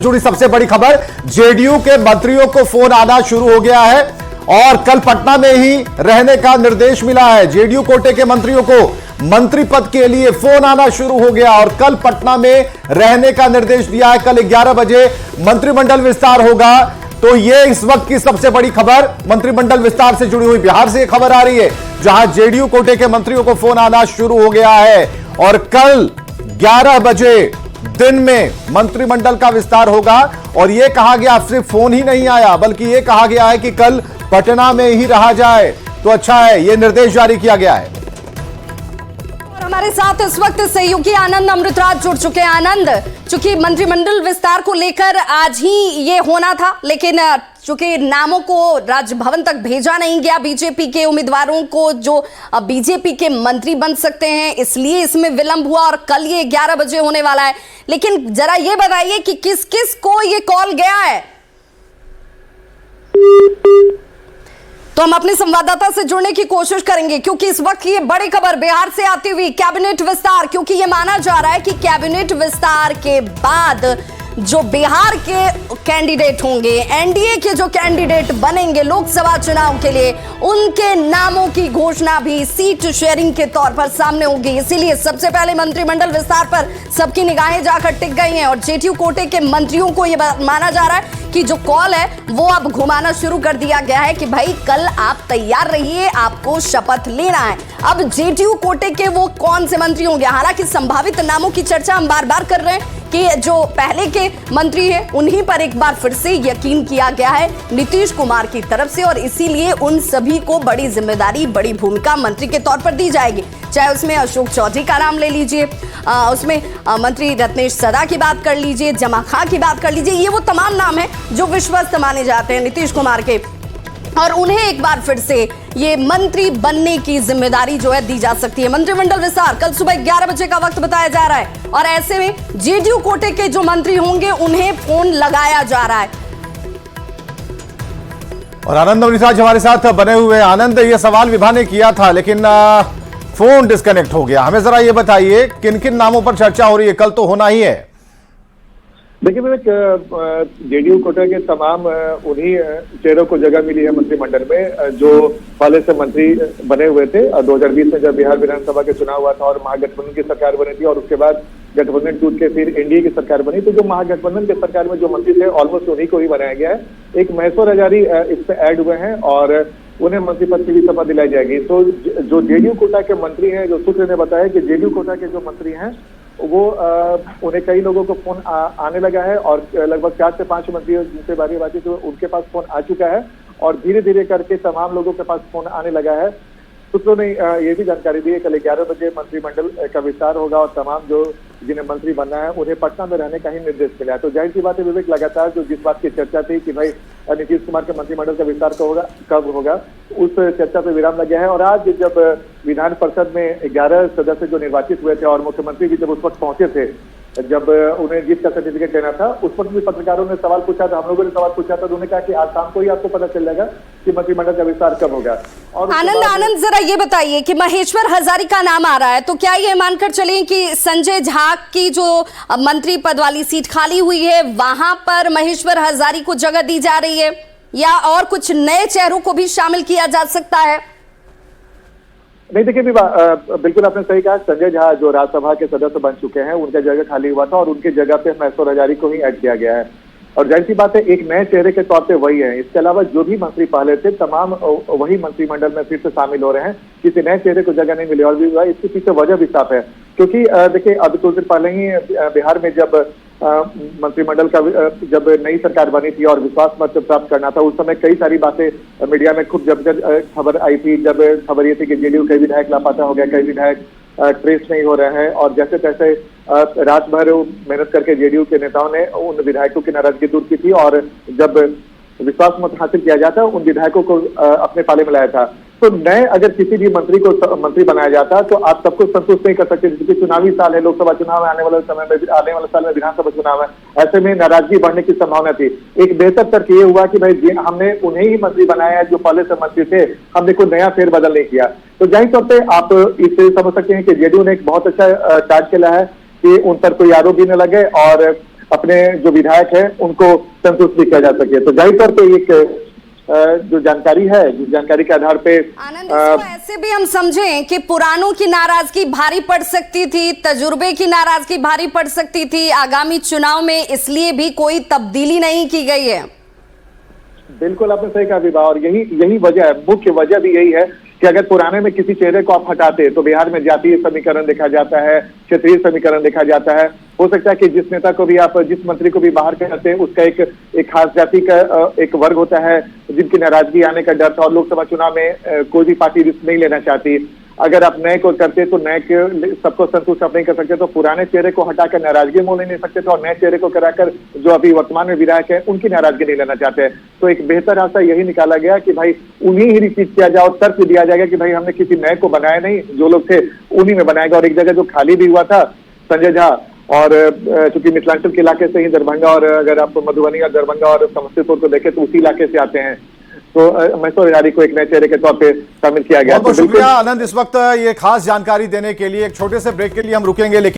जुड़ी सबसे बड़ी खबर, जेडीयू के मंत्रियों को फोन आना शुरू हो गया है और कल पटना में ही रहने का निर्देश मिला है। जेडीयू कोटे के मंत्रियों को मंत्री पद के लिए फोन आना शुरू हो गया और कल पटना में रहने का निर्देश दिया है। कल 11 बजे मंत्रिमंडल विस्तार होगा। तो ये इस वक्त की सबसे बड़ी खबर मंत्रिमंडल विस्तार से जुड़ी हुई बिहार से खबर आ रही है, जहां जेडीयू कोटे के मंत्रियों को फोन आना शुरू हो गया है और कल 11 बजे दिन में मंत्रिमंडल का विस्तार होगा। और यह कहा गया, सिर्फ फोन ही नहीं आया बल्कि यह कहा गया है कि कल पटना में ही रहा जाए। तो अच्छा है, यह निर्देश जारी किया गया है। और हमारे साथ इस वक्त सहयोगी आनंद अमृतराज जुड़ चुके हैं। आनंद, चूंकि मंत्रिमंडल विस्तार को लेकर आज ही ये होना था, लेकिन चूंकि नामों को राजभवन तक भेजा नहीं गया, बीजेपी के उम्मीदवारों को जो बीजेपी के मंत्री बन सकते हैं, इसलिए इसमें विलंब हुआ और कल ये 11 बजे होने वाला है। लेकिन जरा ये बताइए कि किस किस को ये कॉल गया है। तो हम अपने संवाददाता से जुड़ने की कोशिश करेंगे, क्योंकि इस वक्त ये बड़ी खबर बिहार से आती हुई कैबिनेट विस्तार, क्योंकि ये माना जा रहा है कि कैबिनेट विस्तार के बाद जो बिहार के कैंडिडेट होंगे, एनडीए के जो कैंडिडेट बनेंगे लोकसभा चुनाव के लिए, उनके नामों की घोषणा भी सीट शेयरिंग के तौर पर सामने होगी। इसीलिए सबसे पहले मंत्रिमंडल विस्तार पर सबकी निगाहें जाकर टिक गई हैं और जेडीयू कोटे के मंत्रियों को यह माना जा रहा है कि जो कॉल है वो अब घुमाना शुरू कर दिया गया है कि भाई कल आप तैयार रहिए, आपको शपथ लेना है। अब जेडीयू कोटे के वो कौन से मंत्री होंगे? हालांकि संभावित नामों की चर्चा हम बार बार कर रहे हैं कि जो पहले के मंत्री हैं उन्हीं पर एक बार फिर से यकीन किया गया है नीतीश कुमार की तरफ से, और इसीलिए उन सभी को बड़ी जिम्मेदारी, बड़ी भूमिका मंत्री के तौर पर दी जाएगी। चाहे उसमें अशोक चौधरी का नाम ले लीजिए, उसमें मंत्री रत्नेश सदा की बात कर लीजिए, जमा खां की बात कर लीजिए, ये वो तमाम नाम है जो विश्वस्त माने जाते हैं नीतीश कुमार के, और उन्हें एक बार फिर से ये मंत्री बनने की जिम्मेदारी जो है दी जा सकती है। मंत्रिमंडल विस्तार कल सुबह 11 बजे का वक्त बताया जा रहा है और ऐसे में जेडीयू कोटे के जो मंत्री होंगे उन्हें फोन लगाया जा रहा है। और आनंद अमृतराज हमारे साथ बने हुए हैं। आनंद, ये सवाल विभा ने किया था लेकिन फोन डिस्कनेक्ट हो गया। हमें जरा ये बताइए किन किन नामों पर चर्चा हो रही है? कल तो होना ही है। देखिए विवेक, जेडीयू कोटा के तमाम उन्हीं चेहरों को जगह मिली है मंत्रिमंडल में जो पहले से मंत्री बने हुए थे। 2020 में जब बिहार विधानसभा के चुनाव हुआ था और महागठबंधन की सरकार बनी थी और उसके बाद गठबंधन टूट के फिर एनडीए की सरकार बनी, तो जो महागठबंधन की सरकार में जो मंत्री थे ऑलमोस्ट उन्हीं को ही बनाया गया है। एक महेश्वर हजारी इस पे ऐड हुए हैं और उन्हें मंत्री पद की भी शपथ दिलाई जाएगी। तो जो जेडीयू कोटा के मंत्री हैं, जो सूत्र ने बताया कि जेडीयू कोटा के जो मंत्री हैं वो उन्हें कई लोगों को फोन आने लगा है और लगभग 4 से 5 मंत्री जिनसे बातचीत हुई उनके पास फोन आ चुका है और धीरे धीरे करके तमाम लोगों के पास फोन आने लगा है। सूत्रों ने ये भी जानकारी दी है कल 11 बजे मंत्रिमंडल का विस्तार होगा और तमाम जो जिन्हें मंत्री बनना है उन्हें पटना में रहने का ही निर्देश मिला है। तो जाहिर सी बात है विवेक, लगातार जो जिस बात की चर्चा थी कि भाई नीतीश कुमार के मंत्रिमंडल का विस्तार कब होगा, उस चर्चा पर विराम लग गया है। और आज जब विधान परिषद में 11 सदस्य जो निर्वाचित हुए थे और मुख्यमंत्री भी जब उस वक्त पहुंचे थे, जब उन्हें जीत का सर्टिफिकेट देना था, उस वक्त भी पत्रकारों ने सवाल पूछा था, हम लोगों ने सवाल पूछा था, उन्होंने कहा कि आज शाम को ही आपको पता चल जाएगा कि मंत्रिमंडल का विस्तार कब होगा। और आनंद जरा ये बताइए कि महेश्वर हजारी का नाम आ रहा है, तो क्या ये मानकर चलें कि संजय झा की जो मंत्री पद वाली सीट खाली हुई है वहां पर महेश्वर हजारी को जगह दी जा रही है, या और कुछ नए चेहरों को भी शामिल किया जा सकता है? नहीं, देखिए बिल्कुल आपने सही कहा। संजय झा जो राज्यसभा के सदस्य बन चुके हैं, उनका जगह खाली हुआ था और उनकी जगह पे महेश्वर हजारी को ही ऐड किया गया है और जाहिर सी बात है एक नए चेहरे के तौर पे वही है। इसके अलावा जो भी मंत्री पहले थे तमाम वही मंत्रिमंडल में फिर से शामिल हो रहे हैं, किसी नए चेहरे को जगह नहीं मिली। और भी इसके पीछे वजह भी साफ है, क्योंकि देखिए अब कुछ दिन पहले ही बिहार में जब मंत्रिमंडल का जब नई सरकार बनी थी और विश्वास मत प्राप्त करना था, उस समय कई सारी बातें मीडिया में खूब जब खबर आई थी। जब खबर ये थी कि जेडीयू कई विधायक लापता हो गया, कई विधायक ट्रेस नहीं हो रहे हैं और जैसे तैसे रात भर मेहनत करके जेडीयू के नेताओं ने उन विधायकों की नाराजगी दूर की थी और जब विश्वास मत हासिल किया जाता उन विधायकों को अपने पाले में लाया था। तो नए अगर किसी भी मंत्री को मंत्री बनाया जाता तो आप सबको संतुष्ट नहीं कर सकते, क्योंकि चुनावी साल है, लोकसभा चुनाव है, आने वाले साल में विधानसभा चुनाव है, ऐसे में नाराजगी बढ़ने की संभावना थी। एक बेहतर तर्क ये हुआ कि भाई हमने उन्हें ही मंत्री बनाया है जो पहले से मंत्री थे, हमने कोई नया फेरबदल नहीं किया। तो जाहिर तौर पर आप इससे समझ सकते हैं कि जेडीयू ने एक बहुत अच्छा कार्य किया है कि उन पर कोई आरोप भी न लगे और अपने जो विधायक है उनको संतुष्ट भी किया जा सके। तो जाहिर तौर पर एक जो जानकारी है, जिस जानकारी के आधार पे आनंद, इसको ऐसे भी हम समझें कि पुरानों की नाराजगी भारी पड़ सकती थी, तजुर्बे की नाराजगी भारी पड़ सकती थी आगामी चुनाव में, इसलिए भी कोई तब्दीली नहीं की गई है। बिल्कुल आपने सही कहा विभा, और यही वजह है, मुख्य वजह भी यही है कि अगर पुराने में किसी चेहरे को आप हटाते तो बिहार में जातीय समीकरण देखा जाता है, क्षेत्रीय समीकरण देखा जाता है। हो सकता है कि जिस नेता को भी आप, जिस मंत्री को भी बाहर करते हैं, उसका एक खास जाति का एक वर्ग होता है जिनकी नाराजगी आने का डर था, और लोकसभा चुनाव में कोई भी पार्टी रिस्क नहीं लेना चाहती। अगर आप नए को करते तो नए के सबको संतुष्ट आप नहीं कर सकते, तो पुराने चेहरे को हटाकर नाराजगी मोल नहीं सकते थे, और नए चेहरे को कराकर जो अभी वर्तमान में विधायक है उनकी नाराजगी नहीं लेना चाहते हैं। तो एक बेहतर रास्ता यही निकाला गया कि भाई उन्हीं ही रिपीट किया जाए, और तर्क दिया जाएगा कि भाई हमने किसी नए को बनाया नहीं, जो लोग थे उन्हीं में बनाएगा। और एक जगह जो खाली भी हुआ था संजय झा, और चूंकि मिथिलांचल के इलाके से ही दरभंगा, और अगर आप मधुबनी और दरभंगा और समस्तीपुर को देखें तो उसी इलाके से आते हैं, तो महेश्वर हिरारी को एक नए चेहरे के तौर पे शामिल किया गया। बहुत शुक्रिया आनंद, इस वक्त ये खास जानकारी देने के लिए। एक छोटे से ब्रेक के लिए हम रुकेंगे, लेकिन